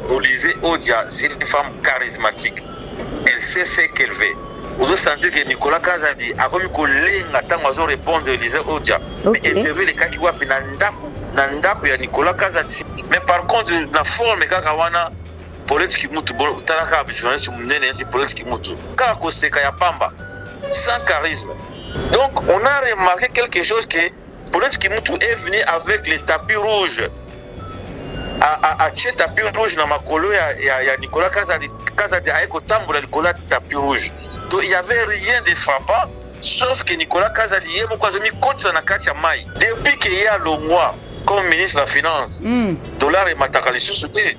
Olysée Odia, c'est une femme charismatique. Elle sait ce qu'elle veut. Vous avez senti que Nicolas Kazadi a comme collègue attend à répondre Olysée Odia. Mais interview les cas qui voient Nandaku ya Nicolas Kazadi. Mais par contre, la forme kakawana politique mutu talaka journaliste munene anti politique mutu. Kaka koseka ya pamba sans charisme. Donc on a remarqué quelque chose que politique mutu est venu avec les tapis rouges. A tapis rouge na makolo ya Nicolas Kazadi a ekotambola Nicolas tapis rouge. Donc il y avait rien de frappant sauf que Nicolas Kazadi est beaucoup mis contre na kati ya mai. Depuis qu'il y a le mois comme ministre de la finance, dollar et matakali société.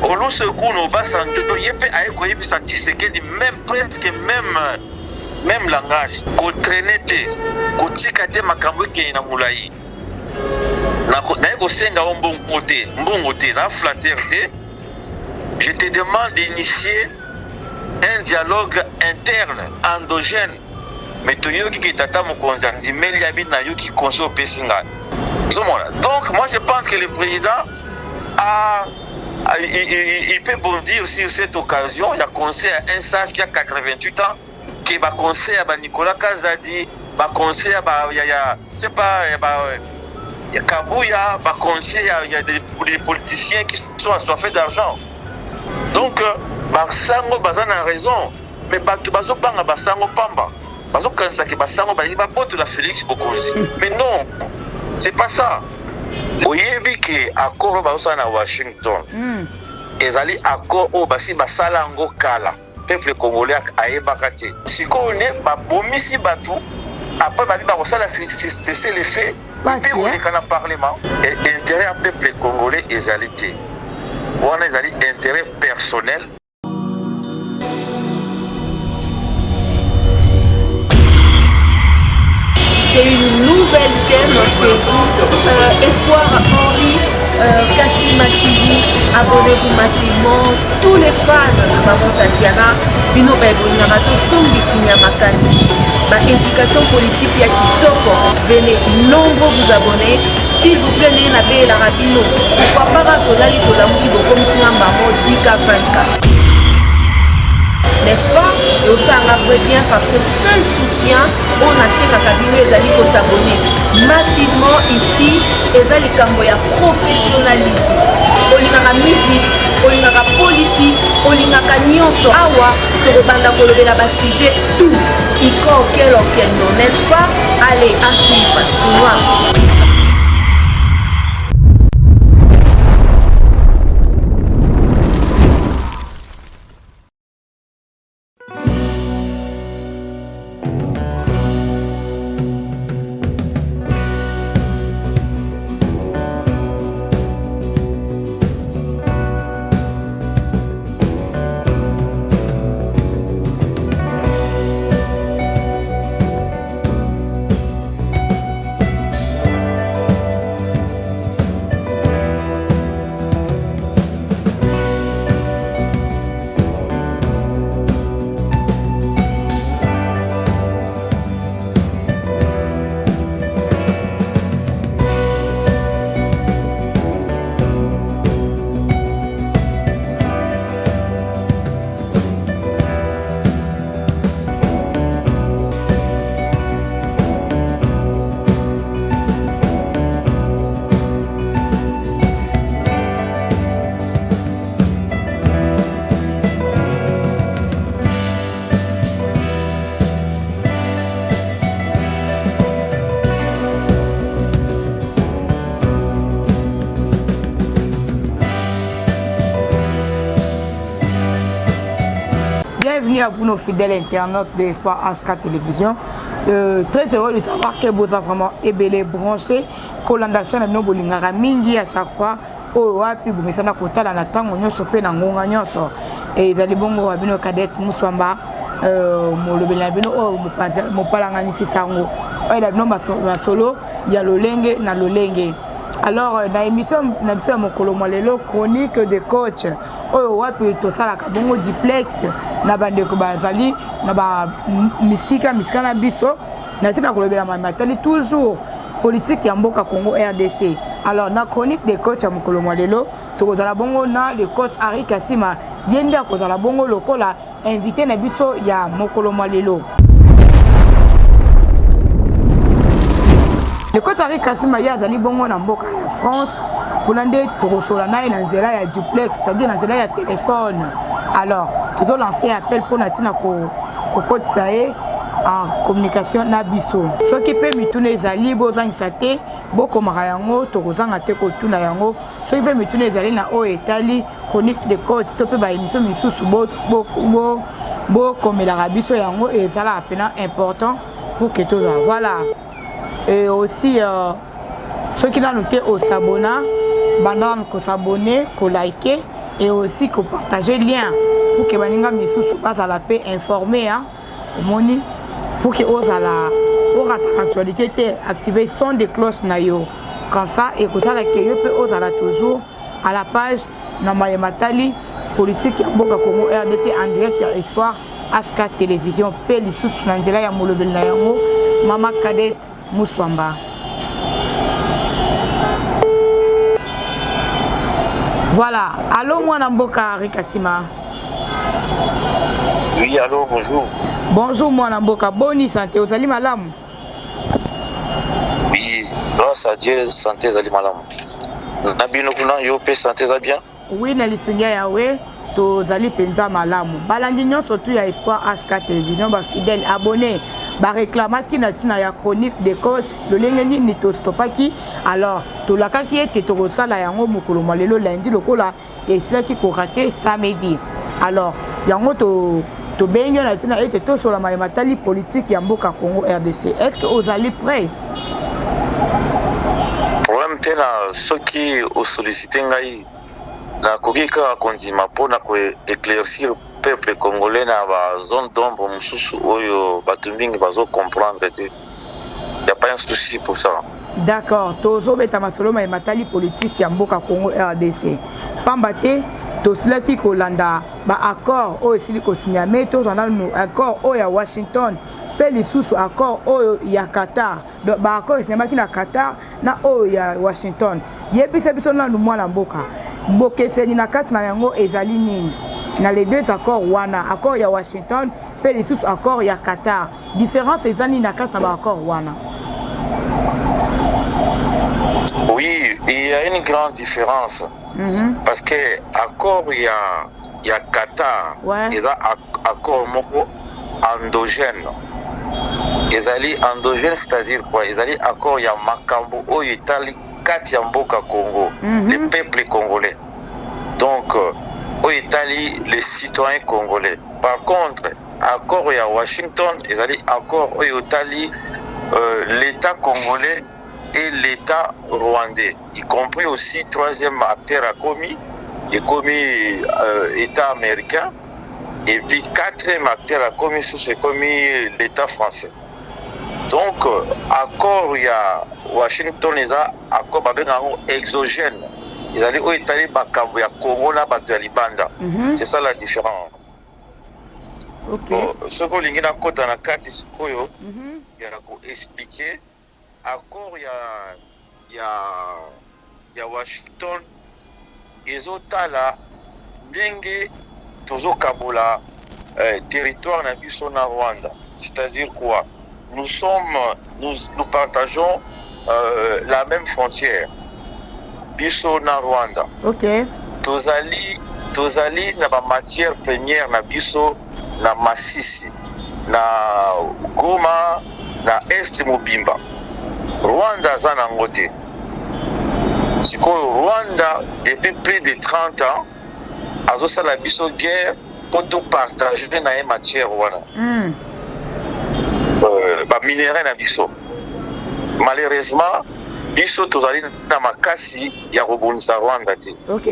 Olu sekuno basanjo yepe a eko yepe santiseke di même presque même langage. Ko traîner te, ko tikate makambo ke na mulai. Je te demande d'initier un dialogue interne, endogène. Mais tu yoki qui tata mokonza ndimeli habite na yoki konso pesinga. Donc moi je pense que le président il peut bondir sur cette occasion. Il a conseillé à un sage qui a 88 ans qui va conseiller à Nicolas Kazadi, va conseiller à c'est pas il y a Kabouya, il y a des politiciens qui sont assoiffés d'argent. Donc, Basango Bazan a raison. Mais Bazo Banga Basango Pamba. Bazo Kansaki Basango Baliba Boto la Félix Bokonzi. Mais non, c'est pas ça. Oyebi que accord Basan à Washington. Ezali accord au Basi Basalango Kala. Peuple congolais a Ebakate. Si on est Babomisi Batou, après Babi Barosala, c'est les faits. Et on est dans le Parlement. Intérêt à peuple congolais est alité. On a intérêt personnel. C'est une nouvelle chaîne chez vous. Espoir Henri, Kassima TV. Abonnez-vous massivement. Tous les fans de Maman Tatiana, Bino Bebouina, Sombitina Makani. Ma indication politique ya kitoko, venez nombreux vous abonner. S'il vous plaît, n'ayez pas la rabino. Pourquoi pas tolali tolamuki comme si on m'a Dika 24. N'est-ce pas? Et aussi un vrai bien parce que seul soutien, on a ces cabinets les alliés pour s'abonner massivement ici. Les alliés camboya professionnalisme. Olingaka musique, olingaka politique, olingaka nyonso awa, tokobanda kolobela ba sujet tout. Iko quel non, n'est-ce pas? Allez, à suivre. Voilà. Bienvenue à vous nos fidèles internautes de Espoir HK Télévision. Très heureux de savoir que vous êtes vraiment ébélé, branché. Kolanda chaîne no bolingara mingi à chaque fois. Oh wapi vous mesana kotala na tango nyoso pe na ngonga nyoso. Et ezali bongo abino cadette muswamba molobela bino o mopalanga nisi sango. Oila bino masolo ya lolenge na lolenge. Alors, dans l'émission, nous avons lelo chronique de coach. Oh, wapi to sala ka bongo duplex na bande ko bazali na ba misika na biso na tina kolobela matali toujours politique ya mboka Congo RDC. Alors, na chronique de coach à lelo tokozala bongo na le coach Henri Kassima yende akozala bongo lokola invité na biso ya mokolo lelo. Le coach Henri Kassima ya azali bongo na mboka ya France pour nde tokosola na na nzela ya duplex, c'est-à-dire na nzela ya téléphone. Alors tozo lancer appel pour na tina ko kotisa ye en communication na biso. Ce qui peut mituna ezali bozangisa te bokomaka yango tokozanga te kotuna yango. Ce qui peut mituna ezali na o etali chronique de code to pe ba émission misusu bo komelaka biso yango ezala apena important pour que toza voilà. Et aussi ceux qui n'ont été au s'abonner, bandana ko s'abonner, ko liker et aussi ko partager lien pour que baninga misusu pas la paix informer hein moni pour que ozala ora actualité activer son de cloche na yo comme ça et que ça la que yo peut ozala toujours à la page na Matali politique ya mboka Congo RDC en direct ya Espoir HK télévision pe lisusu na nzela ya molobel na yango Mama Cadet Mouswamba. Voilà, allô moi Namboka Henri Kassima. Oui, allô, bonjour. Bonjour moi Namboka, bonne santé, ozali malamu? Oui, grâce à Dieu, santé zali malamu. Nabino kuna yo pe santé za bien? Oui, na lisungia yawe tozali penza malamu. Balandi nyonso tu ya Espoir HK télévision ba fidèle abonné. Ba réclamaki na tina ya chronique de coach le lengeni ni to stopaki alors to la kaki ete to sala yango mokolo malelo lundi lokola et cela qui ko raté samedi alors yango to benyo na tina ete to sur la Matali politique ya mboka Congo RDC. Est-ce que vous allez prêt? Problème tena ceux qui ont sollicité ngai na kokika kondima pona ko éclaircir peuple congolais na ba zone d'ombre mususu oyo batumbingi bazo comprendre te. Y a pas un souci pour ça. D'accord, tozo beta masolo Matali politique ya mboka Congo RDC. Pambate to silaki kolanda ba accord oyo sili ko signame to zana no accord oyo ya Washington pe lisusu accord oyo ya Qatar. Donc ba accord signamaki na Qatar na oyo ya Washington. Yebisa biso na mwana mboka. Bokeseni na kati na yango ezali nini? Na les deux accords wana accord ya Washington pe lisusu accord ya Qatar. Différence ezali na kati na ba accord wana. Oui, il y a une grande différence. Parce que accord il y a Qatar, il y a accord moko endogène. Ezali endogène, c'est-à-dire quoi? Ezali accord il y a makambo o Italie kati ya mboka Congo, le peuple congolais. Donc au Italie les citoyens congolais. Par contre, accord il y a Washington, ezali accord au Italie l'État congolais et l'État rwandais, y compris aussi troisième acteur a commis, État américain, et puis quatrième acteur a commis l'État français. Donc, accord il y a Washington, il y a accord exogène. Ils allaient au Italie, Bakambo, il y a Congo, là, Libanda. C'est ça la différence. Ok. Ce qu'on a dans la carte, il y a expliquer. Accord il y a Washington ezotala ndenge tozo kabola territoire na biso na Rwanda, c'est-à-dire quoi? Nous partageons la même frontière biso na Rwanda. OK. Tozali na ba matière première na biso na Masisi na Goma na Est Mobimba. Rwanda zana ngote. Sikoyo Rwanda depuis plus de 30 ans azo sala biso guerre pour tout partager na matière wana. Ba minerai na biso. Malheureusement biso tozali na makasi ya kobonisa Rwanda te. OK.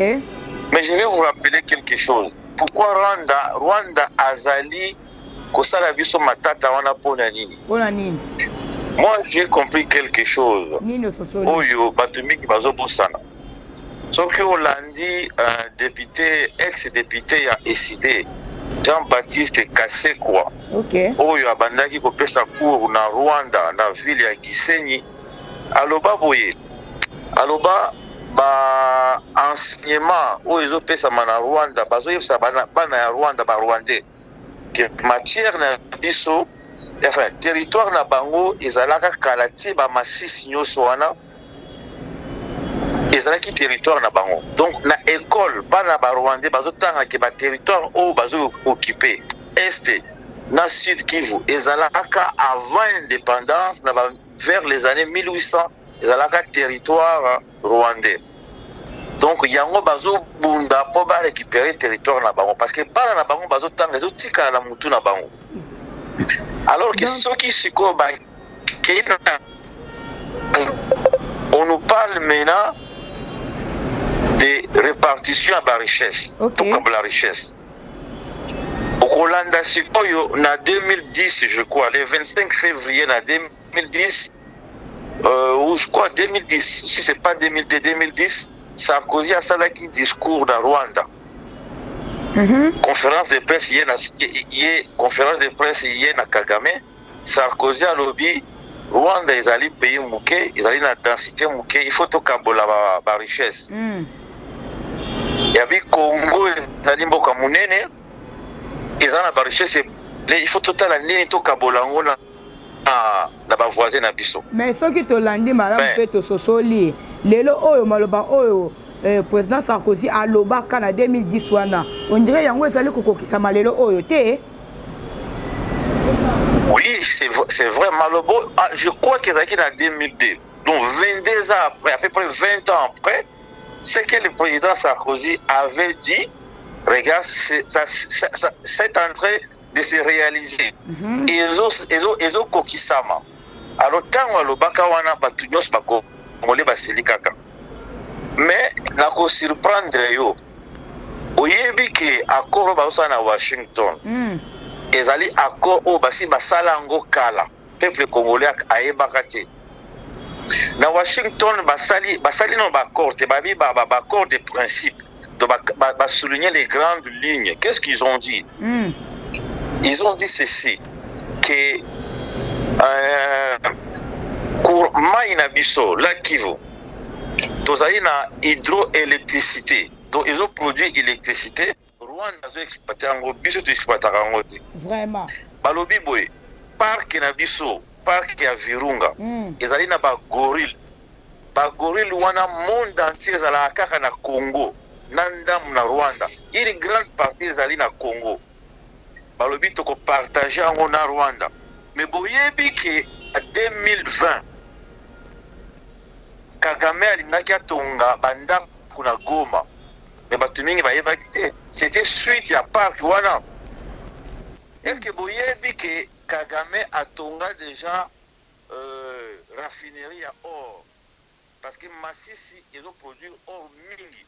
Mais je vais vous rappeler quelque chose. Pourquoi Rwanda azali kosala biso matata wana pona nini? Pona nini? Moi, j'ai compris quelque chose. Oyo batumiki bazobosana. Soki Olandi député ex-député ya ECD Jean-Baptiste Kasekwa. OK. Oyo abandaki kopesa cours na Rwanda na ville ya Gisenyi. Aloba boye. Aloba ba enseignement oyo ezopesama na Rwanda bazoyebisa bana ya Rwanda ba Rwandais que matière na biso enfin territoire na bango ezalaka kala ti ba masisi nyonso wana ezalaki territoire na bango. Donc na école bana ba Rwandais bazotanga ke ba territoire oyo bazo occuper est na sud Kivu ezalaka avant indépendance na vers les années 1800 ezalaka territoire rwandais. Donc yango bazo bunda po ba récupérer territoire na bango parce que bana na bango bazo tanga zo tika na mutu na bango. Alors que ceux qui siko ba on nous parle maintenant de répartition à la richesse. Okay. Comme la richesse. Au Rolanda Sikoyo, en 2010, je crois, le 25 février 2010, ou je crois 2010, si ce n'est pas 2002, 2010, Sarkozy a salaki discours dans Rwanda. Conférence de presse conférence de presse hier na Kagame, Sarkozy a lobby Rwanda ils allaient payer mouké, ils allaient na densité mouké, il faut to kabola ba richesse. Yabi Congo ils allaient mboka munene, ils ont la richesse, il faut total année to kabola ngona na ba voisin na biso. Mais ce qui te landi madame Peto Sosoli, lelo oyo maloba oyo président Sarkozy a lobaka na 2010 wana. On dirait yango ezali kokokisa malelo oyo te. Oui, c'est vrai malobo, je crois qu'ils ont en 2002. Donc 22 ans après, à peu près 20 ans après, c'est que le président Sarkozy avait dit, regarde, c'est en train de se réaliser. Ils ont kokisama. Alors tant le baka wana batunyos bako ngole basilikaka. Mais nako surprendre yo. Oyebi ke accord ba na Washington. Ezali accord o basi basala ngo kala. Peuple congolais ayebaka te. Na Washington basali no ba accord te babi ba accord de principe. Donc ba souligner les grandes lignes. Qu'est-ce qu'ils ont dit? Ils ont dit ceci que pour Maïna Bisso, la Kivu, tozali na hydroélectricité. Donc ils ont produit électricité. Rwanda a exploité en gros, Bisso tu exploites en gros. Vraiment. Balobi boy, parc na Bisso, parc ya Virunga. Ils allaient na ba gorille. Ba gorille wana monde entier zala kaka na Congo, nandam na Rwanda. Une grande partie zali na Congo. Balobi toko partager en na Rwanda. Mais boyebi que en 2020 Kagame alingaki atonga banda kuna Goma. Mais batumingi bayeba kite. C'était suite ya parc wana. Est-ce que boyebi que Kagame atonga déjà raffinerie à or? Parce que Massissi ils ont produit or mingi.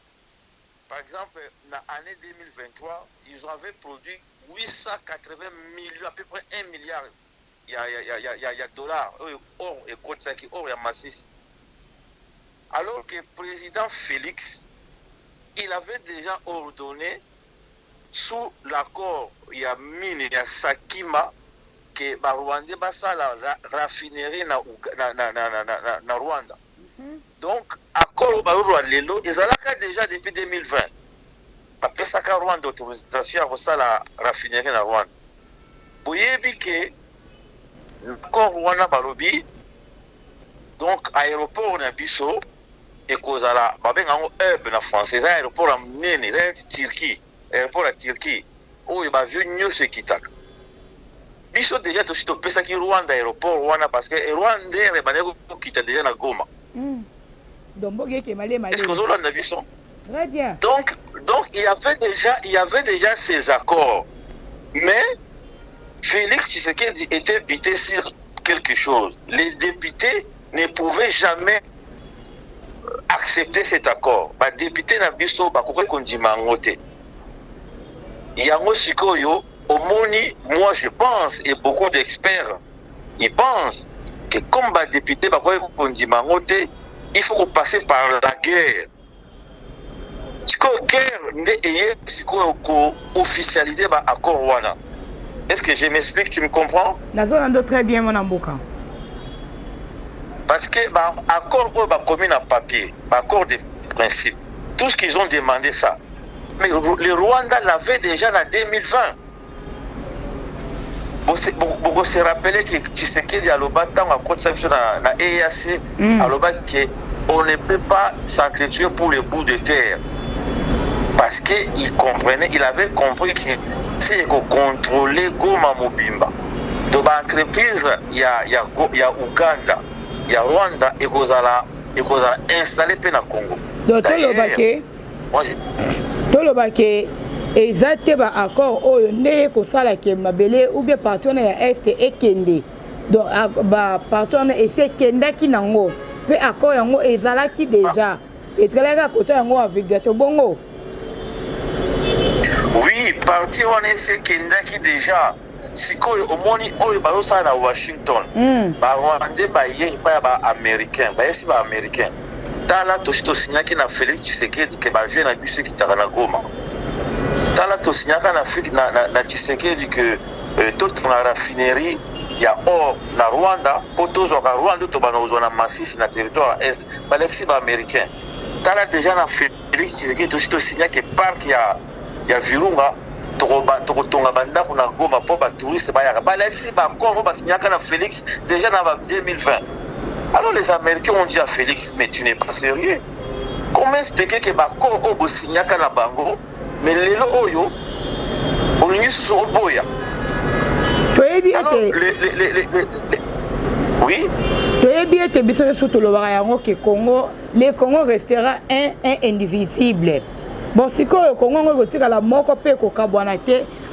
Par exemple, dans l'année 2023, ils avaient produit 880 millions, à peu près 1 milliard. Il y a dollars, or et côte ça qui or et Massis. Alors que le président Félix, il avait déjà ordonné, sous l'accord, il y a mine, il y a Sakima, que le Rwanda va la raffinerie na Rwanda. Donc, accord au Lelo, ils ont déjà depuis 2020. Après ça, Rwanda d'autorisation à la raffinerie na Rwanda. Vous voyez que l'accord Rwanda Balobi, donc aéroport na Bisso, et cause à la Babengango Hub na France, c'est un aéroport à Mnene, c'est Turquie, aéroport à Turquie, où il va venir ce qui t'a. Bisso déjà tout de suite, qui Rwanda aéroport Rwanda parce que Rwanda est banégo qui t'a déjà na Goma. Est-ce que vous avez vu ça? Très bien. Donc il y avait déjà ces accords. Mais Félix Tshisekedi était bité sur quelque chose. Les députés ne pouvaient jamais accepter cet accord. Les députés n'ont pas dit mangote. Yango Sikoyo, au Moni, moi je pense, et beaucoup d'experts, ils pensent que comme les députés n'ont dit mangote, il faut passer par la guerre. Si la guerre n'est officialisée par l'accord Wana. Est-ce que je m'explique, tu me comprends? Très bien, mon amboka. Parce que l'accord est commis en papier, l'accord de principe. Tout ce qu'ils ont demandé ça. Mais le Rwanda l'avait déjà en 2020. Vous se rappelez que Tshisekedi a l'obatant à côté de la EAC, à l'obatant qu'on ne peut pas s'entretuer pour le bout de terre. Parce qu'il comprenait, il avait compris que si on contrôlait Goma Mobimba, donc l'entreprise, il y a Ouganda, il y a Rwanda, et qu'on a installé dans le Congo. Donc, tout le baquet, exactement accord oyo ndé ko sala ke mabele ou bien partenaire est et kende. Donc ba partenaire essaie kenda ki nango. Pe accord yango ezalaki déjà. Et tsalaka ko yango navigation bongo. Oui, parti on essaie kenda ki déjà. Sikoyo omoni oyo bazo sala na Washington. Ba Rwanda ba yé ba américain, ba yesi ba américain. Tala to signaki na Félix Tshisekedi ke ba vient na biso ki tara na Goma. Tala to signaka na Tshisekedi que toute la raffinerie ya or na Rwanda poto zo ka Rwanda to bana uzona masisi na territoire est balexi ba américain. Tala déjà na Félix Tshisekedi to signaki parc ya Virunga to tonga banda na Goma po ba touriste ba ya balexi ba ko ba signaka na Félix déjà na 2020. Alors les Américains ont dit à Félix, mais tu n'es pas sérieux. Comment expliquer que Bako Obo Signaka na Bango, mais les Oyo, on y est sur Oboya. Oui. Tu es bien, tu es bien sur tout le Congo. Le Congo restera un indivisible. Bon, si le Congo retire la mort,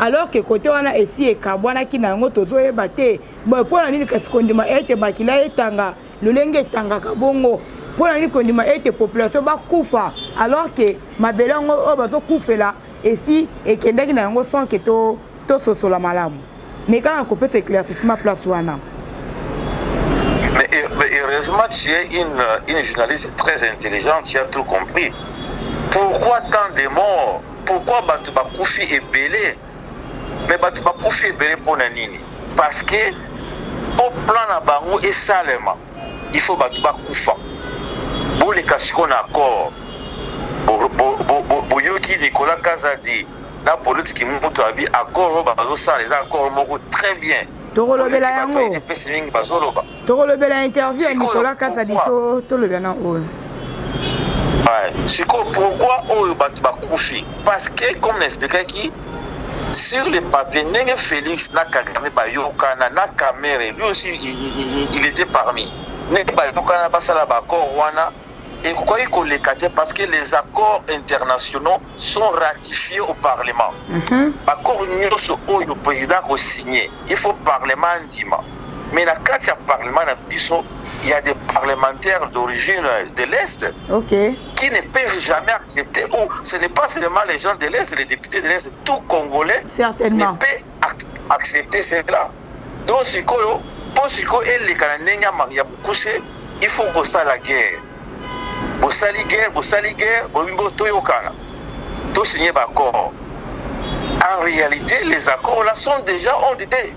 alors que côté on a ici et Kabwana qui n'a pas de bâté. Bon, pour la ligne que ce qu'on dit, et Bakila et Tanga, le Lengue Tanga Kabongo, pour la ligne qu'on dit, et population Bakoufa, alors que ma belle on va se couper là, et si, et qu'il y a un son qui est tout sur la malam. Mais quand on coupe, c'est clair, c'est ma place ou un. Mais heureusement, tu es une journaliste très intelligente, tu as tout compris. Pourquoi tant de morts? Pourquoi Batu Bakoufi est belé? Mais Batu Bakoufi est belé pour Nanini. Parce que pour plan à Bango et Salema, il faut Batu Bakoufa. Pour les cachicons accord, pour Yoki Nicolas Kazadi, la politique qui monte à vie, accord, les accords très bien. Toro le bel interview à Nicolas Kazadi, tout le bien. Pourquoi on va Bakoufi? Parce que, comme l'expliquait qui, sur les papiers, Nenge Félix n'a Kagame Bayokana, n'a Kamere, lui aussi il était parmi. Nenge Bayokana Basala Bakor Wana, et pourquoi il les quatre? Parce que les accords internationaux sont ratifiés au Parlement. Bakor Union sur le président a signé. Il faut Parlement Ndima. Mais dans le Parlement, il y a des parlementaires d'origine de l'Est qui ne peuvent jamais accepter, ou ce n'est pas seulement les gens de l'Est, les députés de l'Est, tout Congolais ne peut accepter cela. Donc, pour ce il faut que ça la guerre. Tout signer d'accord. En réalité, les accords là ont été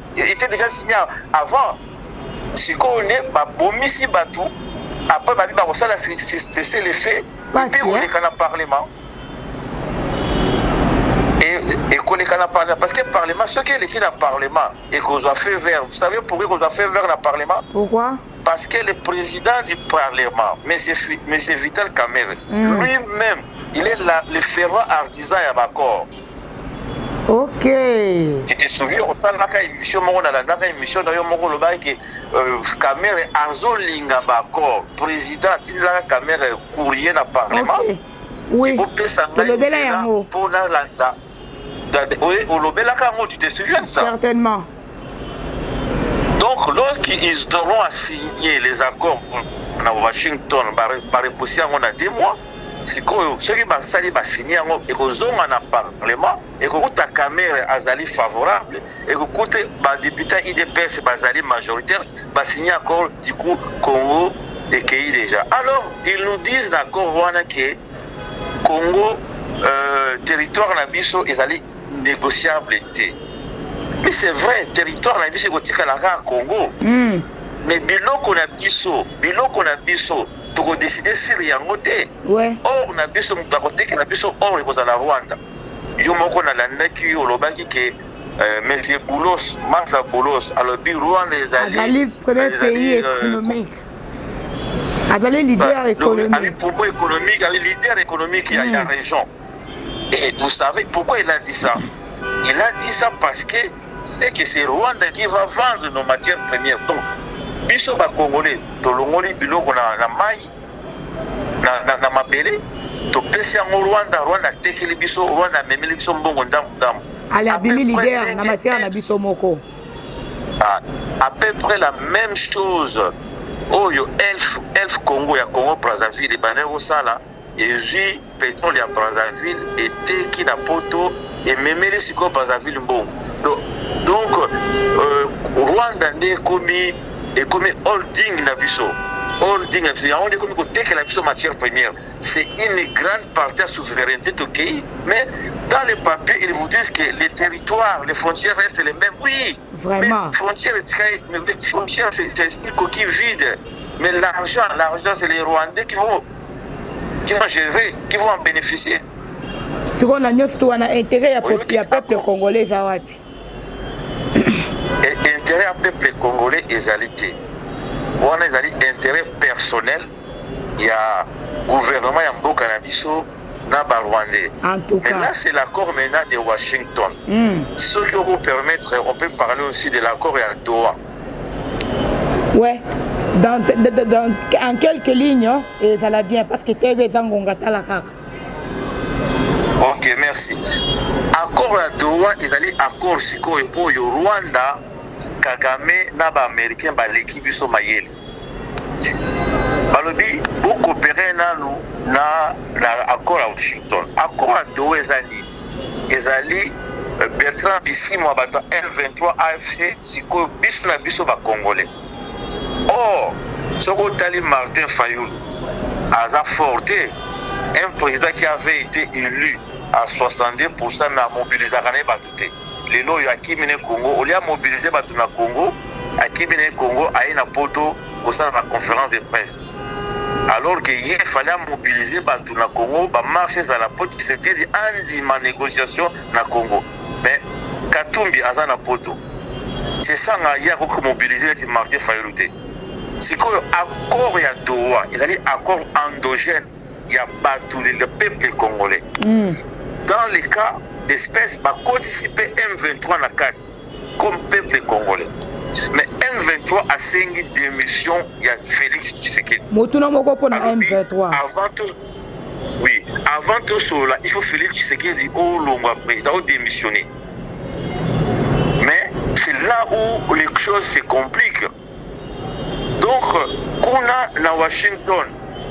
déjà signés avant. Si on est bomisi batou, après babi ba ça c'est le fait. Puis on est dans le parlement. Et qu'on est dans le parlement parce que le parlement, ce qui est l'équipe dans le parlement et qu'on doit faire vert. Vous savez pourquoi on doit faire vert dans le parlement? Pourquoi? Parce que le président du parlement, M. Vital Kamerhe, lui-même, il est le fervent artisan à l'accord. Ok. Tu te souviens, au sein de la émission, dans la émission, dans Kamerhe Azolinga Bakor, président de la Kamerhe courrier dans le Parlement. Oui. Pour oui, tu te souviens de ça? Certainement. Donc, lorsqu'ils auront à signer les accords à Washington, par repousser en 2 mois, ceux qui vont signer et qu'ils ont un parlement, et que la Kamerhe azali favorable, et que les députés IDPS azali majoritaire, va signer accord du coup Congo et Kei déjà. Alors, ils nous disent d'accord que Congo, territoire Nabiso, ils allaient négociable. Mais c'est vrai, territoire Nabiso, c'est le Congo. Mais biloko na biso toko décider sur yango te. Ouais. Or na biso mutakote na biso or ikoza na Rwanda. Yo moko na landaki olobaki ke Monsieur Boulos, Massa Boulos, alors bi Rwanda ezali premier pays économique. Azali leader économique. Avec propos économique, avec leader économique il y a la région. Et vous savez pourquoi il a dit ça? Il a dit ça parce que c'est que c'est Rwanda qui va vendre nos matières premières. Donc, biso ba Congolais, tolongoli biloko na mai, na mabele, to pesi yango Rwanda, Rwanda tekeli biso, Rwanda memeli biso mbongo ndamu. Allez, abimi leader na matière na biso moko. À peu près la même chose. Oh yo Elf Congo ya Congo Brazzaville banero sala ezui pétrole ya Brazzaville était qui na poto et memeli siko Brazzaville mbongo. Donc Rwanda nde komi holding na biso. Holding na biso on komi ko tekela biso matière première. C'est une grande partie de la souveraineté du pays, mais dans les papiers, ils vous disent que les territoires, les frontières restent les mêmes. Oui, vraiment. Les frontières, c'est une coquille vide. Mais l'argent, c'est les Rwandais qui vont gérer, qui vont en bénéficier. Si on a intérêt à peuple congolais, intérêt à peuple congolais est alité. On a intérêt personnel. Il y a gouvernement ya mboka na biso na ba Rwandais. En tout cas. Mais là c'est l'accord maintenant de Washington. Ce qui vous permettre, on peut parler aussi de l'accord à Doha. Ouais. En quelques lignes, et ça l'a bien parce que TV Zangongata la kaka. Ok, merci. Accord à Doha, ils allaient accord siko yo Rwanda, Kagame na ba américain ba l'équipe biso mayele. Balobi beaucoup coopérer na accord à Washington. Accord à Doha ezali Bertrand Bisimwa bato M23 AFC siko biso na biso ba Congolais. Or, soko tali Martin Fayulu aza forté, un président qui avait été élu à 62% mais a mobilisé à batouté. Lelo yo akimine Congo, on a mobilisé bato na Congo, akimine Congo a na poto au sein de la conférence de presse. Alors qu'il fallait mobiliser bato na Congo, ba marcher à la poto, c'était andi ma négociation na Congo. Mais Katumbi aza na poto. C'est ça nga ya ko mobiliser ti Martin Fayulu te. C'est quoi accord ya Doha, ils allaient accord endogène, il y a bato le peuple congolais. Dans le cas d'espèces, bah participer M23 na kati comme peuple congolais. Mais M23 a signé démission, il y a Félix Tshisekedi. Motuna moko pona M23. Avant tout cela, il faut Félix Tshisekedi au longo président au démissionner. Mais c'est là où les choses se compliquent. Donc, kuna na Washington,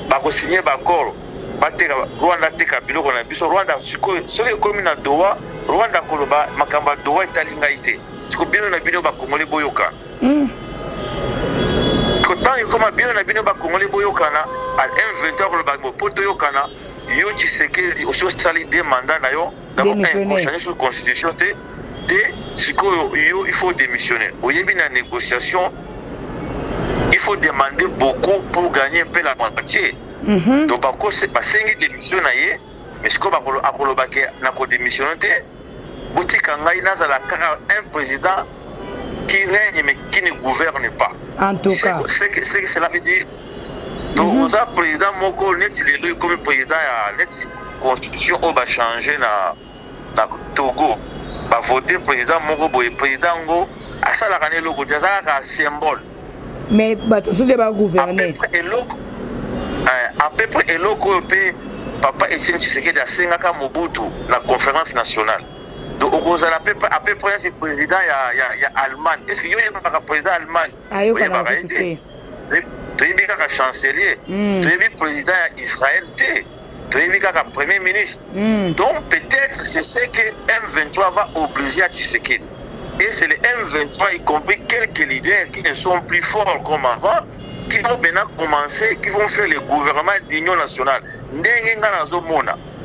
ba ko signer ba accord, ba teka Rwanda teka biloko na biso Rwanda siko comme na Doha, Rwanda koloba makamba Doha italinga ite. Siko bino na bino ba Congolais boyoka. Quand comme bino na bino ba Congolais boyoka na à M23 koloba mo poto yokana, yo Tshisekedi aussi sali des mandats na yo d'abord un sur constitution te siko yo il faut démissionner. Oyebi na négociation il faut demander beaucoup pour gagner un peu la moitié. Donc, c'est pas 5 démissions, mais ce qu'on va démissionner, un président qui règne mais qui ne gouverne pas. En tout cas, c'est que cela veut dire. Donc, on a président Moko, comme président, la constitution va changer na Togo. Va voter président Moko, président Ngo, à ça la année logo, c'est un symbole. Mais tout ça va gouverner. À peu près, et l'autre papa Etienne Tshisekedi a signé Mobutu la conférence nationale. Donc, à peu près un président, il y a Allemagne. Est-ce qu'il y a un président Allemagne? Il y a un chancelier, il y a un président Israël, il y a un premier ministre. Donc, peut-être c'est ce que M23 va obliger à Tshisekedi. Et c'est les M23, y compris quelques leaders qui ne sont plus forts comme avant, qui vont maintenant commencer, qui vont faire le gouvernement d'union nationale.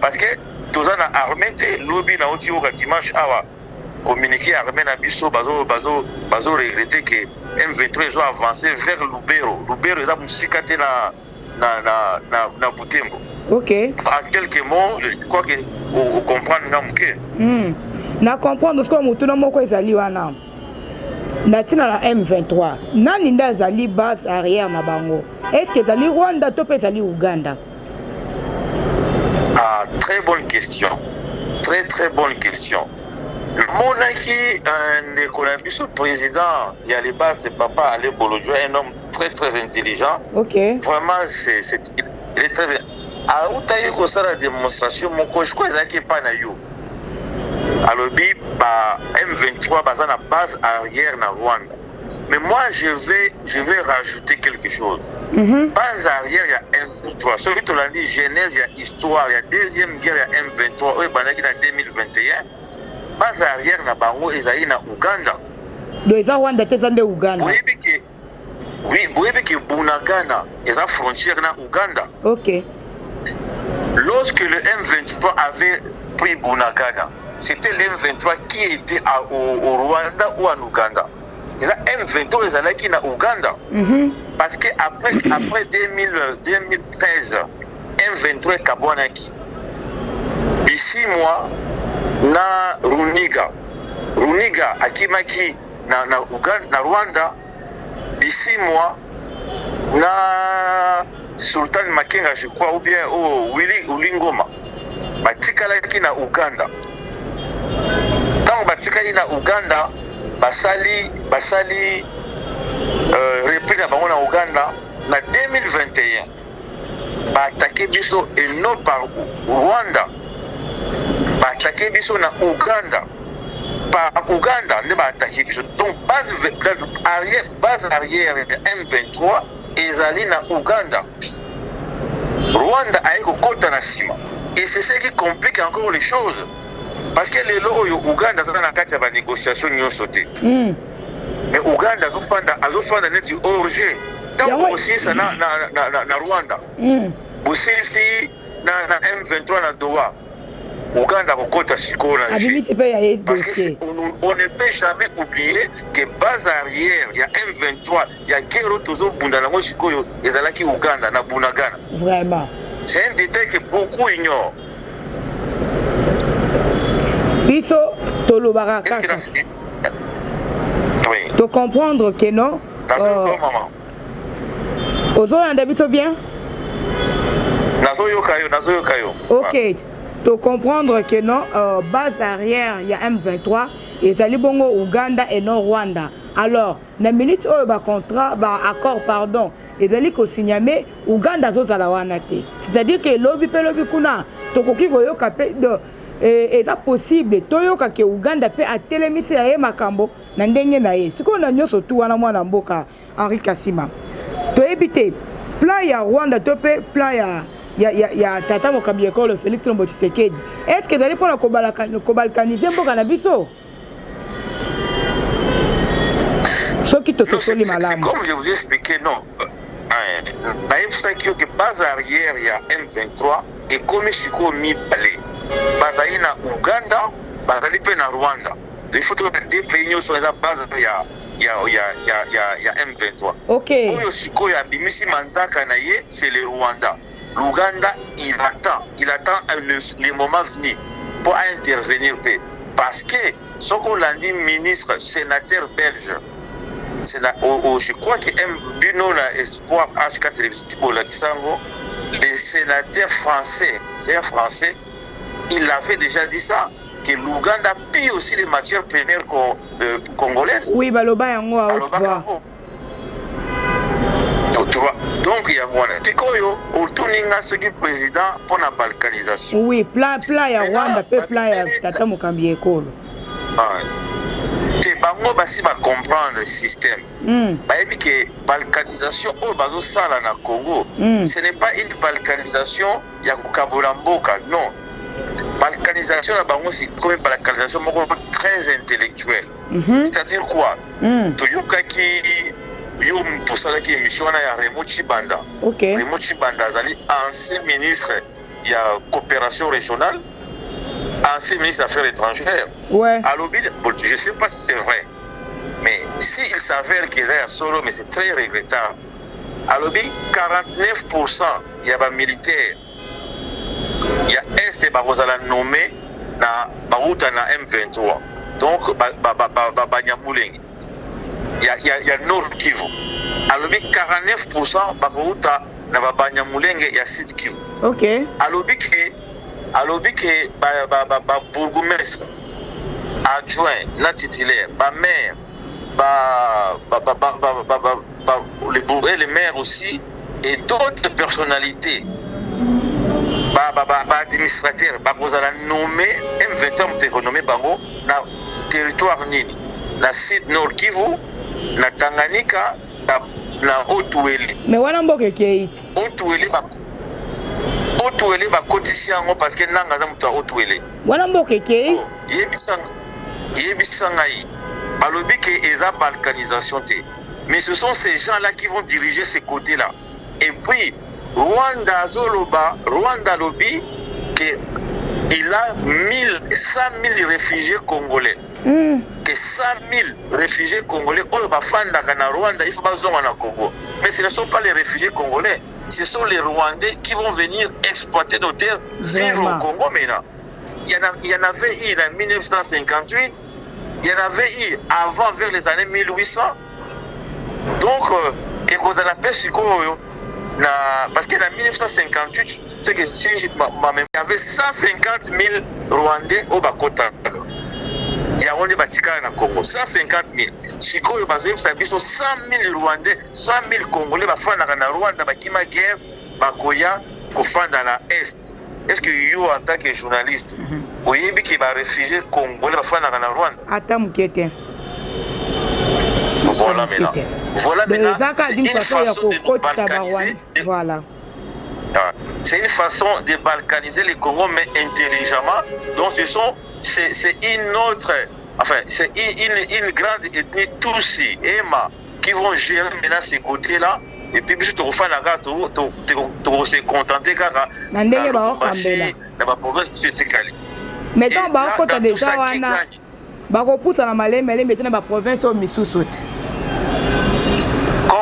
Parce que tous les armées, lobby na oti oka dimanche awa communiqué armée na biso bazo regretter que M23 ont avancé vers Lubero. Lubero est musika te na na Butembo. Ok. En quelques mots, je crois que vous comprenez namke. Na comprendre ce que mutuna moko ezali wana. Na tina la M23. Nani nda ezali base arrière na bango. Est-ce que ezali Rwanda to pe ezali Uganda? Ah, très bonne question. Très bonne question. Monaki, un économiste président, il y a les bases de Papa Ale Bolodjo, un homme très intelligent. Ok. Vraiment, il est très. A utayi ko sala démonstration moko je crois que pas na yo. Alors ba M23 baza na base arrière na Rwanda. Mais moi je vais rajouter quelque chose. Base arrière il y a M23. Celui qui l'a dit genèse il y a histoire, il y a deuxième guerre il y a M23 oui banaki na 2021. Base arrière na bango ezali na Uganda. Do eza Rwanda te zande Uganda. Oui, que Bunagana est à frontière na Uganda. Ok. Lorsque le M23 avait pris Bunagana, c'était le M23 qui était au Rwanda ou en Ouganda. Et là, M23 est allé na Ouganda. Parce que après 2013, M23 est Kabwanaki. Ici, moi, na Runiga, Akimaki, na Uganda, na Rwanda. Ici, moi, na Sultan Makenga, je crois, ou bien Willy Ulingoma. Batikalaki na Uganda. Quand batikali na Uganda, basali repris na bango na Uganda na 2021. Ba attaqué biso et non par Rwanda. Ba attaqué biso na Uganda. Par Uganda, ne ba attaqué biso. Donc base arrière de M23 ezali na Uganda. Rwanda a eu kota na sima. Et c'est ce qui complique encore les choses. Parce que les lois au Ouganda, ça n'a qu'à des négociations n'y ont sauté. Mais Ouganda, azofanda neti orge. Tant aussi ça na Rwanda. Aussi ici na M23 na Doha. Ouganda kokota sikola. Parce que on ne peut jamais oublier que base arrière, il y a M23, il y a Kero Tozo Bundanamo Sikoyo, ezalaki Ouganda na Bunagana. Vraiment. C'est un détail que beaucoup ignorent. Biso tolobara kaka. Oui. To comprendre que non. Maman. Ozolanda biso bien? Nazoyoka yo. Ok. To comprendre que non, base arrière, il y a M23 et ça bongo Ouganda et non Rwanda. Alors, na minute où ba contrat, ba accord pardon, et ali ko signer Ouganda zo zala wana te. C'est-à-dire que lobby kuna to koki koyoka pe de et ça possible toyoka ke Uganda pe atelemisi ya makambo na ndenge na ye. Siko na nyoso tu wana mwana mboka Henri Kasima. To ebite plan ya Rwanda to pe plan ya tata mokambi ekolo Félix Tshisekedi. Est-ce que vous allez pour la kobalkaniser mboka na biso? C'est comme je vous ai expliqué, non. Que base arrière, il y a M23 et comme je suis mis balé. Base na Uganda, base na Rwanda. Il faut que deux pays sur la base il y a M23. Ok. Pour Bimisi Manzaka naye, c'est le Rwanda. L'Ouganda, il attend le moment venu pour intervenir. Parce que ce qu'on l'a dit, ministre, sénateur belge, je crois que Bino Espoir H4 télévision, les sénateurs français, c'est un français, il avait déjà dit ça, que l'Ouganda pille aussi les matières premières congolaises. Oui, baloba yango a tu vois, donc il y a Rwanda. Tikoyo, autour ce qui est président pour la balkanisation. Oui, plan ya Rwanda, plan ya tata mokambi ekolo. C'est bango basi ba comprendre le système. Ba ebi que balkanisation au bazo sala na Congo, ce n'est pas une balkanisation ya kokabola mboka, non. Balkanisation la bango c'est comme balkanisation très intellectuelle. C'est-à-dire quoi? Toyoka ki yo pour ça qui émission ya Raymond Chibanda. Raymond Chibanda azali ancien ministre il y a coopération régionale, ancien ministre des Affaires étrangères. Ouais. Alors je ne sais pas si c'est vrai, mais s'il s'avère qu'il est à solo, mais c'est très regrettable. alobi 49% ya ba militaire ya est bakozala nommé na bauta na M23 donc Banyamulenge ya Nord Kivu alobi 49% bakouta na Banyamulenge ya Sud Kivu. OK. Alobi que ba bourgmestre adjoint na titulaire ba maire les maires aussi et d'autres personnalités administrateurs bakozala nommé M23 te renommé bango na territoire nini na Sud Nord Kivu na Tanganyika na Otuele. Mais wana mboka keiti Otuele ba kotisi yango parce que nanga za mutu Otuele wana mboka keiti yebisa ngai balobi que eza balkanisation te, mais ce sont ces gens là qui vont diriger ces côtés là. Et puis Rwanda lobby que il a 100 000 réfugiés congolais. Que 100 000 réfugiés congolais au bafandaka na Rwanda, il faut pas zonga na Congo. Mais ce ne sont pas les réfugiés congolais, ce sont les Rwandais qui vont venir exploiter nos terres, vivre au Congo maintenant. Il y en avait eu en 1958, il y en avait eu avant vers les années 1800. Donc, et qu'on a appelé parce qu'en 1958, il y avait 150 000 Rwandais au Bakota. Il y a un Batika na Congo, 150 000. Chiko yo bazoye biso 100 000 Rwandais, 100 000 Congolais bafana na Rwanda bakima guerre bakoya kofanda na Est. Est-ce que yo en tant que journaliste, oyebi ki ba réfugiés Congolais bafana na Rwanda? Ata mukete. Voilà maintenant. Voilà maintenant. C'est une façon de balkaniser. Voilà. C'est une façon de balkaniser le Congo, mais intelligemment. Donc c'est une autre, enfin c'est une grande ethnie Tutsi, Ema, qui vont gérer maintenant ces côtés-là. Et puis tu se contenter car dans la province de Tsekali. Mais dans la côte déjà wana bakopousa na malemele maintenant ba province au misusu.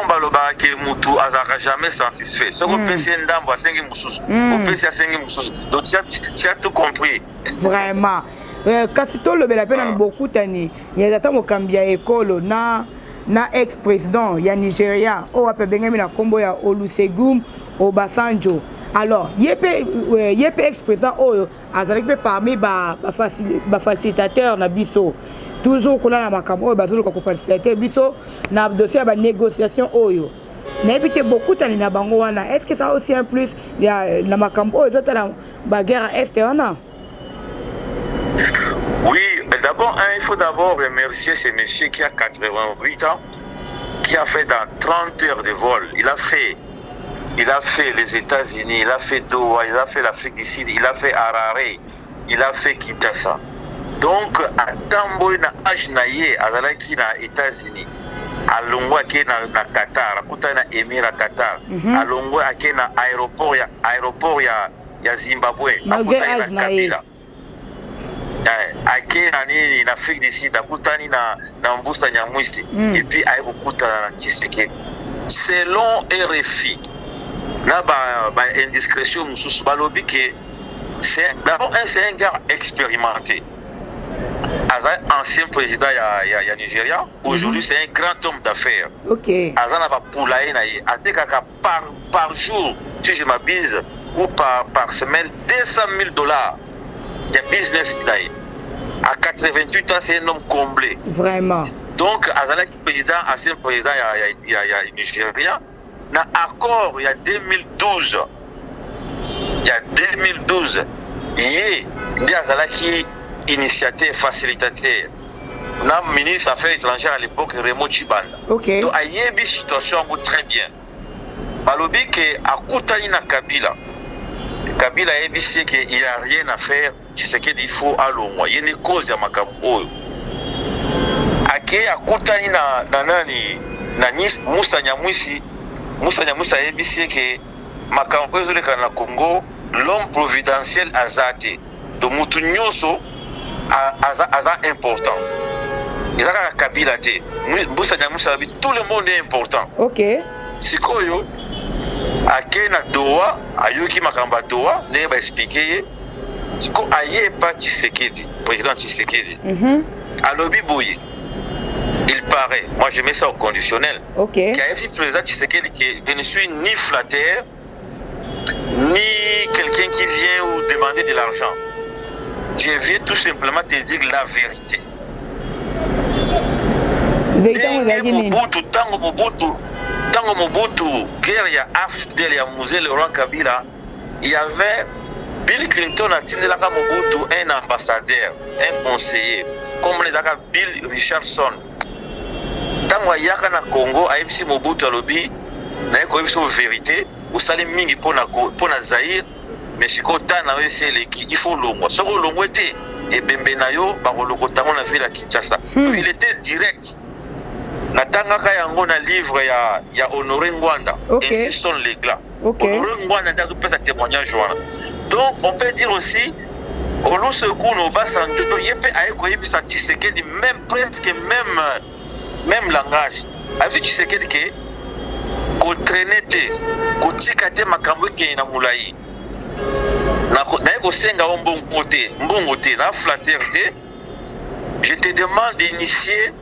Baloba ke mutu azaka jamais satisfait. Ce qu'on peut c'est ndambo asengi mususu. On peut c'est asengi mususu. Donc tu as tout compris. Vraiment. Kasi to lobela pena beaucoup tani. Ya zata mokambia ekolo na ex-président ya Nigeria o apebengami na kombo ya Olusegun Obasanjo. Alors, yep ex-président oyo azali pe parmi ba facilitateur na biso. Toujours qu'on a la makambo bazolo ko faciliter biso na dossier ba négociation oyo na éviter beaucoup tani na bango wana. Est-ce que ça aussi un plus ya na makambo oyo zota la ba guerre est wana? Oui, mais d'abord il faut d'abord remercier ce monsieur qui a 88 ans, qui a fait dans 30 heures de vol. Il a fait les États-Unis, il a fait Doha, il a fait l'Afrique du Sud, il a fait Harare, il a fait Kinshasa. Donc, à Tamboy na Ajnaye, azalaki na États-Unis, à Longwa qui na Qatar, à Kuta na Émir à Qatar, à Longwa qui na aéroport ya Zimbabwe, à Kuta na Kabila. Ake nani na Afrique du Sud, à Kuta na Mbusta Nyamwisi, et puis à Kuta na Tshisekedi. Selon RFI, na ba indiscrétion mususu balobi que c'est d'abord un gars expérimenté. Azan ancien président ya Nigeria, aujourd'hui c'est un grand homme d'affaires. OK. Azan ba poulaye na ye, azeka par jour, si je m'abuse, ou par semaine, $200 000. Il y a business là. À 88 ans, c'est un homme comblé. Vraiment. Donc, Azan ancien président ya Nigeria, na accord il y a 2012. Il y a 2012, yé ndi azalaki initiateur facilitateur. Na ministre affaires étrangères à l'époque Raymond Tshibanda. OK. Donc ayebi situation très bien. Balobi que akutani na Kabila. Kabila ayebi c'est que il a rien à faire, c'est qu'il faut alongwa. Il y a une cause ya makambo. Ake akutani na nani na Musa Nyamwisi. Musa Nyamwisi ayebi c'est que makambo ezoleka na Congo, l'homme providentiel azate. Donc mutu nyonso aza important. Ezaka Kabila te. Musa Nyamwisi ayebi tout le monde est important. OK. sikoyo ake na Doha ayoki makamba Doha ndenge ba expliquer siko aye pa Tshisekedi président Tshisekedi alobi boye il paraît, moi je mets ça au conditionnel, qu'il y a un président Tshisekedi qui je ne suis ni flatteur ni quelqu'un qui vient ou demander de l'argent. Je viens tout simplement te dire la vérité. Tango Mobutu, guerre ya AFDEL ya Mzee Laurent Kabila, il y avait Bill Clinton a tenu Mobutu un ambassadeur, un conseiller, comme les aka Bill Richardson. Tango yaka na Congo, aïbsi Mobutu alobi, na yeko yebso vérité, ou sali mingi pona Zaïre, mais si kota na wese leki, il faut longwa. Soko longwa te, et bembe na yo, bako loko tango na ville à Kinshasa. Donc il était direct. Natangaka yango na livre ya Honoré Ngwanda, ainsi sont les glas. Honoré Ngwanda a tout sa témoignage. Donc on peut dire aussi, Olusegun Obasanjo, yepe aeko yebisa Tshisekedi même presque même langage. Avec Tshisekedi ke ko traîner te, ko tika te makambo ke na mulai. Na ko senga mbongo te, na flatter te. Je te demande d'initier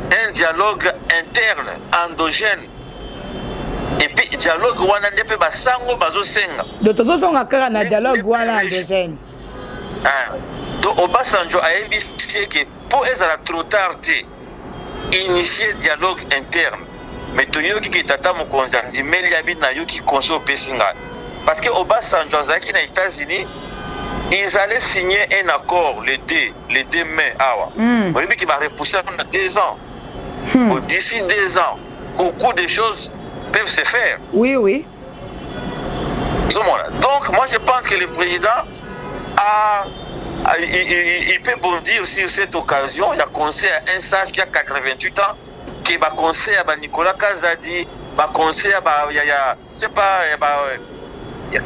un dialogue interne, endogène. Et puis dialogue wana ndepe basango bazo senga. De toto tonga kaka na dialogue wana endogène. Donc Obasanjo a invité que pour ezala trop tard te initier dialogue interne. Mais toyoki ki tata mokonzi andimeli abi na yoki konso pesinga. Parce que Obasanjo azaki na États-Unis, ils allaient signer un accord les deux mai awa. Oyebi ki ba repousser dans 2 ans. D'ici 2 ans, beaucoup de choses peuvent se faire. Oui. Donc, moi, je pense que le président il peut bondir sur cette occasion. Il a conseillé à un sage qui a 88 ans, qui va conseiller à Nicolas Kazadi, va conseiller à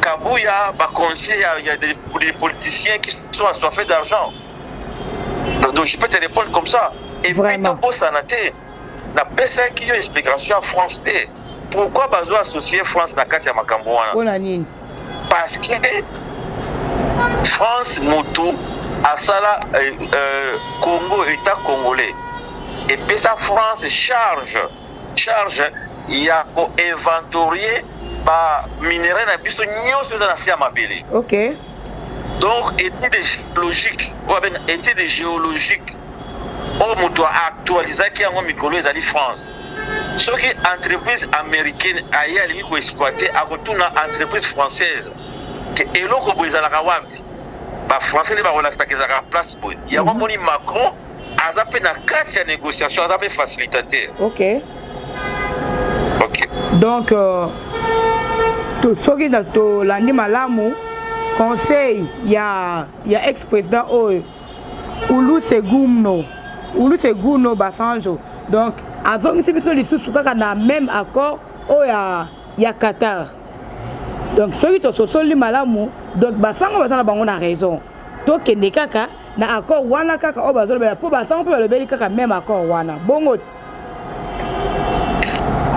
Kabouya, va conseiller à des politiciens qui sont assoiffés d'argent. Donc, je peux te répondre comme ça. Et vraiment. Na pesa qui une explication à France T. Pourquoi bazo associer France na kati ya makambo wana? Parce que France moto asala Congo état congolais. Et puis ça France charge il y a ko inventorier ba minerai na biso nyonso na sia mabele. Donc étude géologique ou bien étude géologique au moto actualisé qui en mikolo ezali France. Ce qui entreprise américaine aye ali ko exploiter a retourner entreprise française que eloko bozalaka wapi ba français les ba relaxa kezaka place boy. Il y a moni Macron azape na kati ya négociation azape facilitateur. Donc tout ce qui est to landi malamu conseil ya ex-président Olusegun Obasanjo. Donc azongisi biso lisusu kaka na même accord ya Qatar. Donc ceux qui to sosoli malamu donc basango bazana bango na raison. To kende kaka na accord wana kaka o bazolo po basango pe balobeli kaka même accord wana. Bongo.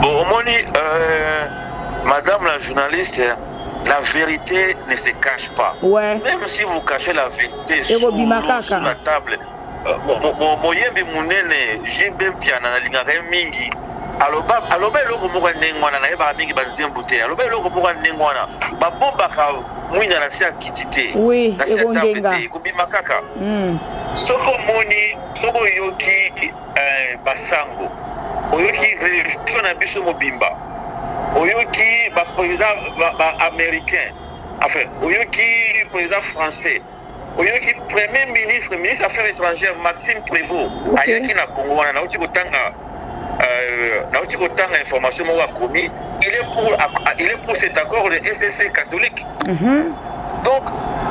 Bon, omoni madame la journaliste, la vérité ne se cache pas. Même si vous cachez la vérité sur la table, moyembi munene jimbe piana na lingaka mingi aloba eloko moko ndengwana na yeba mingi banzembu te aloba eloko moko ndengwana babombaka mwina na sia kitite na sia table te kubima kaka soko moni soko yoki basango oyoki région na biso mobimba oyoki ba président américain enfin oyoki président français oyoki premier ministre des affaires étrangères Maxime Prévost ayaki na Congo wana nauti kotanga information moko akomi il est pour cet accord de SSC catholique. Donc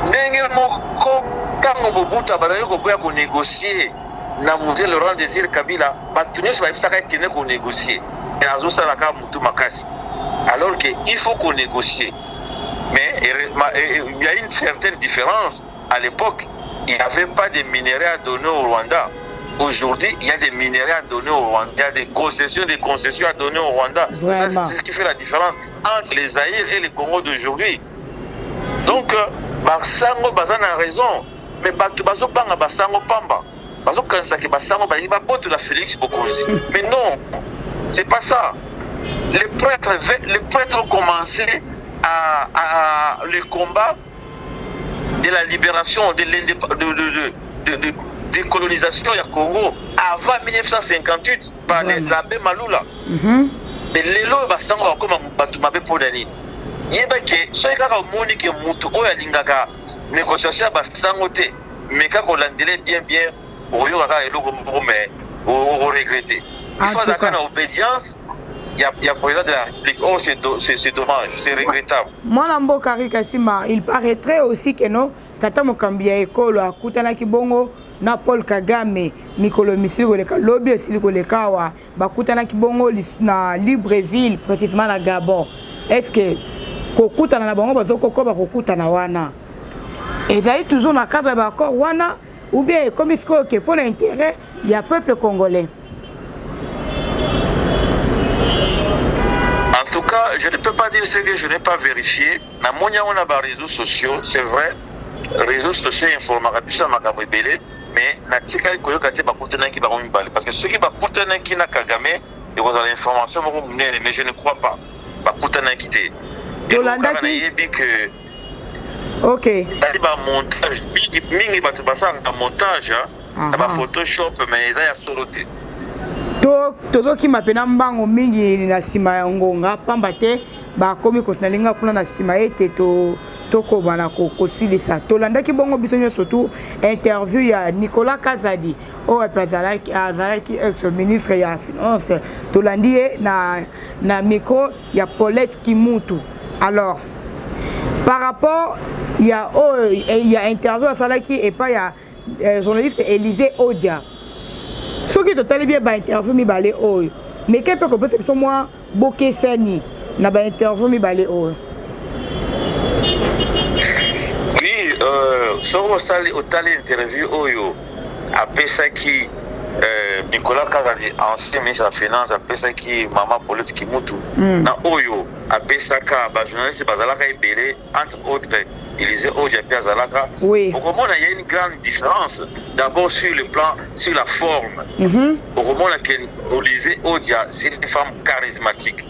ndenge moko tango Mobutu abandaki koboya konégocier na Mzee Laurent Désiré Kabila bato nyonso bayebisaka ekende konégocier et azosalaka mutu makasi alors que il faut konégocier. Mais il y a une certaine différence. À l'époque, il n'y avait pas de minerais à donner au Rwanda. aujourd'hui, il y a des minéraux à donner au Rwanda, il y a des concessions à donner au Rwanda. C'est ce qui fait la différence entre les Zaïre et les Congo d'aujourd'hui. Donc, Basango a raison, mais Bazo Banga Basango Pamba. Bazo Kansaki Basango Babote la Félix Bokonzi. Mais non, c'est pas ça. Les prêtres ont commencé le combat de la libération, de décolonisation du Congo avant 1958 par l'abbé Malula. Mais les lois Basango comme Batumabe Podani. Yebake, soki kaka omoni ke mutu oyo alingaka négociation Basango te, mais kaka olandele bien oyoka kaka eloko moko mais oregrete. Il faut avoir une obédience. Il y a président de la République. Oh, c'est dommage, c'est regrettable. Moi, Nambo Kari Kassima, il paraîtrait aussi que non, Tata Mokambia Ekolo, Akutana Kibongo, na Paul Kagame, Mikolo Misili Koleka, Lobby Esili Koleka, Bakutana Kibongo, na Libreville, précisément na Gabon. Est-ce que Kokutana na Bango, Bazoko Koba Kokutana Wana? Et ça est toujours dans le cadre d'accord Wana, ou bien comme il faut que pour l'intérêt, il y a peuple congolais. En tout cas, je ne peux pas dire ce que je n'ai pas vérifié. Na monia on a des réseaux sociaux, c'est vrai. Réseaux sociaux informatiques, ça m'a belé, mais na tika koyo kati ba kutana ki ba ngibale parce que ceux qui ba kutana ki na Kagame, ils ont l'information mais je ne crois pas. Ba kutana ki te. Tolanda ki que OK. Dali ba montage, mingi ba tubasa na montage, na ba Photoshop mais ils a soloté. Todo ki mapena mbango mingi na sima ya ngonga pamba te ba komi kosinalinga kuna na sima ete toko bana kosilisa tolandaki bongo biso nyonso tu interview ya Nicolas Kazadi oyo azalaki ex-ministre ya finance tolandi ye na micro ya Paulette Kimutu. Alors par rapport il y a interview asalaki et pas ya journaliste Élisée Odia. Ce qui est totalement bien ba interview mi balé oyo mais quel peut comprendre c'est moi Bokesani na ba interview mi balé oyo. Oui, sur au tali interview oyo après ça qui Nicolas Kazadi ancien ministre de la finance après ça qui maman Paulette Kimutu na oyo après ça ka ba journaliste bazalaka ebele entre autres Élisée Odia et Azalaka. Oui. Au Roman, il y a une grande différence. D'abord sur le plan, sur la forme. Au Roman, Élisée Odia, c'est une femme charismatique.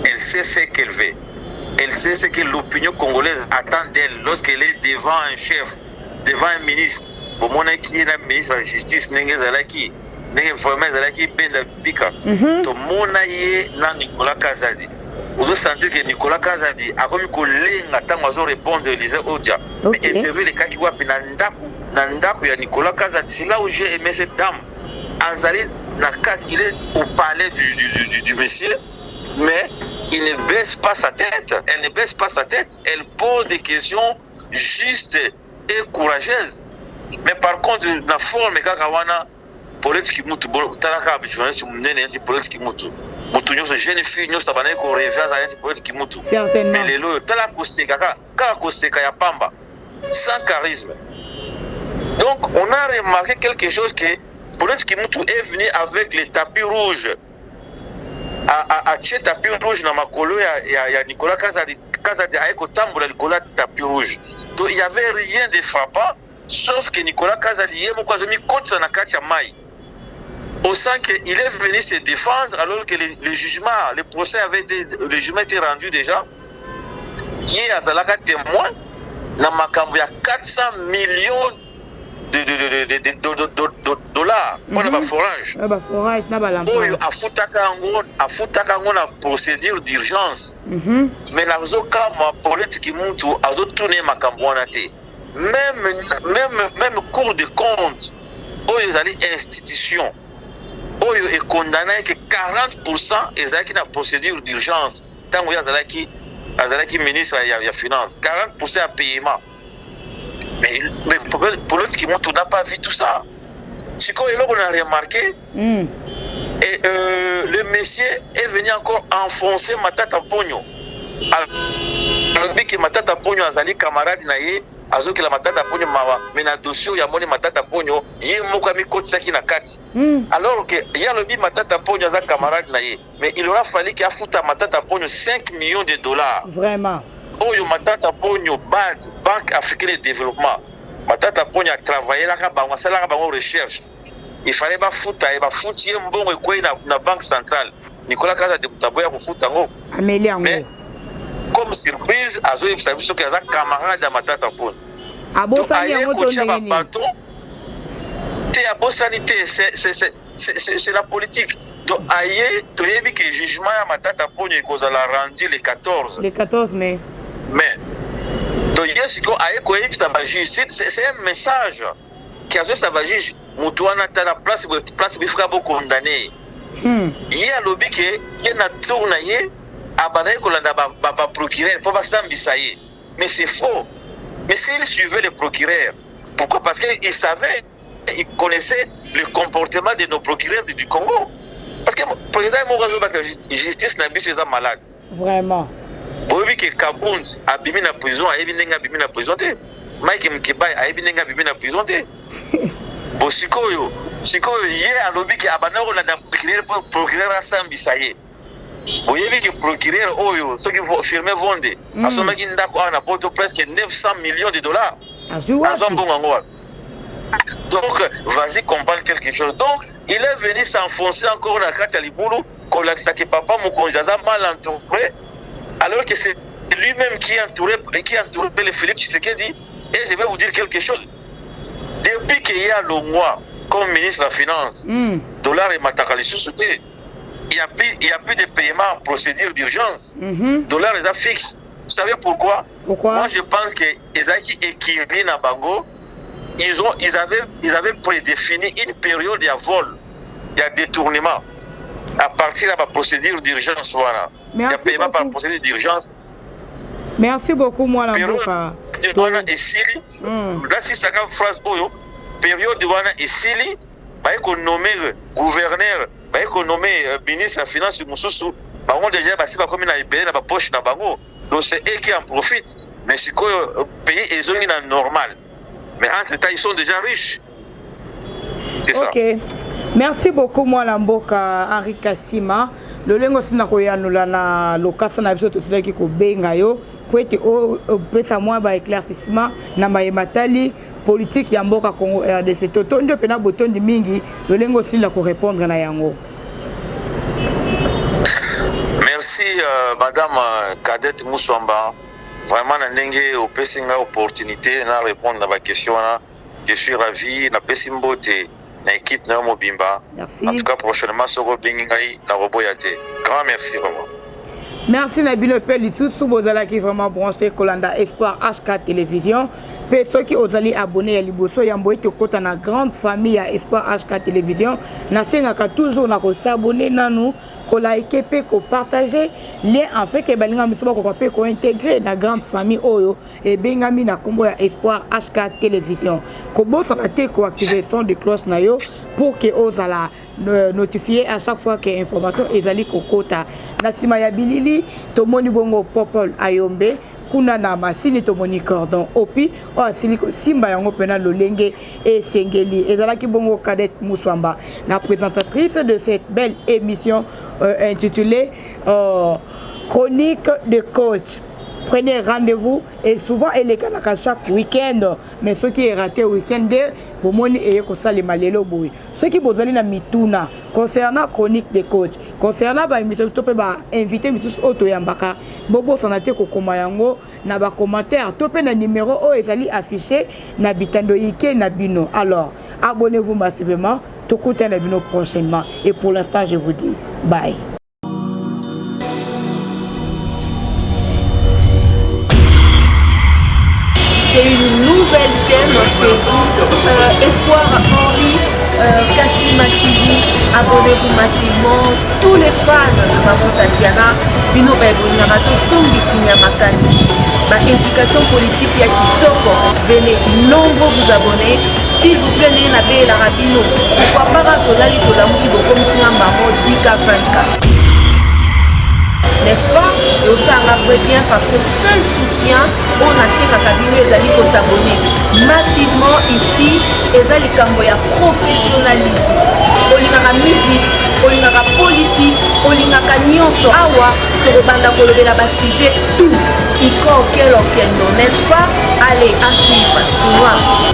Elle sait ce qu'elle veut. Elle sait ce que l'opinion congolaise attend d'elle lorsqu'elle est devant un chef, devant un ministre. Au moment qui est un ministre de la justice, n'est vraiment Benda Pika. Tout le monde est Nicolas Kazadi. Vous avez senti que Nicolas Kazadi a comme collègue attend à répondre à Élisée Odia. Mais interview les cas qui voient Nandaku ya Nicolas Kazadi. C'est là où j'ai aimé cette dame. Azali il est au palais du monsieur, mais il ne baisse pas sa tête. Elle ne baisse pas sa tête. Elle pose des questions justes et courageuses. Mais par contre, dans la forme, Kakawana, Paulette Kimutu, Taraka, journaliste, Paulette Kimutu. Mutu jeune fille nous tabane ko rêver à Paulette Kimutu. Certainement. Mais les lots tala koseka ka koseka ya pamba sans charisme. Donc on a remarqué quelque chose que Paulette Kimutu est venu avec les tapis rouges. A tapis rouge na makolo ya Nicolas Kazadi a ekotambola Nicolas tapis rouge. Donc il y avait rien de frappant sauf que Nicolas Kazadi yemo kwa zomi kotsa na kati ya mai. Au sens qu'il est venu se défendre alors que le jugement, le procès le jugement était rendu déjà. Qui est Azalaka témoin, dans Makambo, il y a 400 millions de dollars pour le forage. Forage, afutaka ngo na procédure d'urgence. Mais la zoka ma politique qui monte a tourné Makambo wana te. Même Cour de compte, où ils allaient institution. Oyo est condamné que 40% ezalaki na procédure d'urgence tant que azalaki ministre ya finance 40% à paiement mais pour l'autre qui monte on n'a pas vu tout ça ce qu'on a remarqué et le monsieur est venu encore enfoncer Matata Ponyo alors que Matata Ponyo azali camarade na ye azoki la matata ponyo mawa mais na dossier ya moni matata ponyo ye moko ami kotisaki na kati alors que ya lobi matata ponyo za camarade na ye mais il aura fallu qu'il afuta matata ponyo 5 millions de dollars vraiment oyo matata ponyo BAD Banque Africaine de Développement matata ponyo a travaillé là bango sala bango recherche il fallait ba futa et ba futi mbongo ekoi na banque centrale Nicolas Kaza de Mutaboya ko futa ngo améliore mais comme surprise azo yebisa biso ke aza camarade ya matata ponyo abosani yango to ndenge te abosani te c'est la politique donc aye toyebi que jugement ya matata ponyo ekozala rendu le 14 mai mais donc yesiko aye koyebisa ba juge c'est un message qui a ça ba juge mutu wana ta la place bifika bo condamné ye alobi ke ye na tour na ye abandai kolanda ba procureur pour basambisa ye mais c'est faux mais s'il suivait le procureur pourquoi parce qu'il savait il connaissait le comportement de nos procureurs du Congo parce que le président Morazo ba justice na biso est malade vraiment bobi ke Kabund abimi na prison ayebi ndenga abimi na prison te Mike Mkibai ayebi ndenga abimi na prison te bo sikoyo ye alobi ke abana kolanda procureur asambisa ye boyebi ke procureur oyo soki firme vonde asomaki ndako awa na poto presque 900 millions de dollars azwa mbongo yango wapi donc vas-y comprendre quelque chose donc il est venu s'enfoncer encore na kati ya libulu kolakisa ke papa mokonzi aza mal entouré alors que c'est lui-même qui entourait le Philippe Tshisekedi et je vais vous dire quelque chose depuis qu'il y a le mois comme ministre de la Finance dollar et matakali sous-souté il y a plus de paiement en procédure d'urgence. Dollar est fixe. Vous savez pourquoi? Moi je pense que Ezaki et Kiri Nabango, ils avaient prédéfini une période de vol, de détournement à partir de la procédure d'urgence. Voilà. Il y a paiement par procédure d'urgence. Merci beaucoup, moi la Mboka. Et Sili, là si ça a une phrase, période de Wana et Sili, qu'on nomme gouverneur. Économie ministre de la finance mususu bango déjà basi ba komi na ibele na ba poche na bango donc c'est eux qui en profitent mais c'est que pays ezongi na normal mais entre temps ils sont déjà riches c'est ça. OK, merci beaucoup moi la Mboka Henri Kassima lolengo sina koyanula na lokasa na biso tosilaki ko benga yo kwete o pesa moi ba éclaircissement na mayematali politique ya mboka Congo RDC toto ndio pena botondi mingi lolengo sila ko répondre na yango. Merci madame Cadette Moussamba vraiment na ndenge opesinga opportunité na répondre na ba question na je suis ravi na pesimbote na équipe na Mobimba. Merci. En tout cas prochainement soko bingai na roboyate. Grand merci vraiment. Merci Nabilo Peli sous bozala qui vraiment branché Kolanda Espoir HK Télévision. Pe ceux qui osali abonné à liboso yambo ete kota na grande famille à Espoir HK Télévision. Na sengaka toujours na ko s'abonner nanu ko liker pe ko partager lien en fait que balinga misoba ko pe ko intégrer na grande famille oyo et bengami na kombo ya Espoir HK Télévision. Ko bosa te ko activer son de cloche na yo pour que osala notifier à chaque fois que information ezali kokota na sima ya bilili tomoni bongo popol ayombe kuna na masini tomoni cordon opi o asili ko simba yango pena lolenge et sengeli ezalaki bongo Cadette Moussamba la présentatrice de cette belle émission intitulée Chronique de coach. Prenez rendez-vous et souvent elle est à chaque week-end mais ceux qui est raté week-end bon moni et ko sali malelo boy ceux qui bozali na mituna concernant chronique de coach concernant ba émission to pe ba invité misus auto yambaka bobo sanate ko koma yango na ba commentaire to pe na numéro o ezali affiché na bitando ike na bino alors abonnez-vous massivement to kouta na bino prochainement et pour l'instant je vous dis bye. C'est une nouvelle chaîne chez vous, Espoir Henri, Kassima TV, abonnez-vous massivement, tous les fans de Maman Tatiana, Bino Baibounyama, Tosombitinya Makani, ma éducation politique ya Kitoko, venez nombreux vous abonner, s'il vous plaît, n'ayez la rabino, pourquoi pas Tolali Tolamuki, comme si un maman 10K 20K. n'est-ce pas? Et aussi un vrai bien parce que seul soutien, on a ces cabinets, les alliés pour s'abonner massivement ici, et les cambo ya professionnalisme. Olingaka musique, olingaka politique, olingaka nyonso awa, tokobanda kolobela ba sujet tout. Iko quel okendo, n'est-ce pas? Allez, à suivre.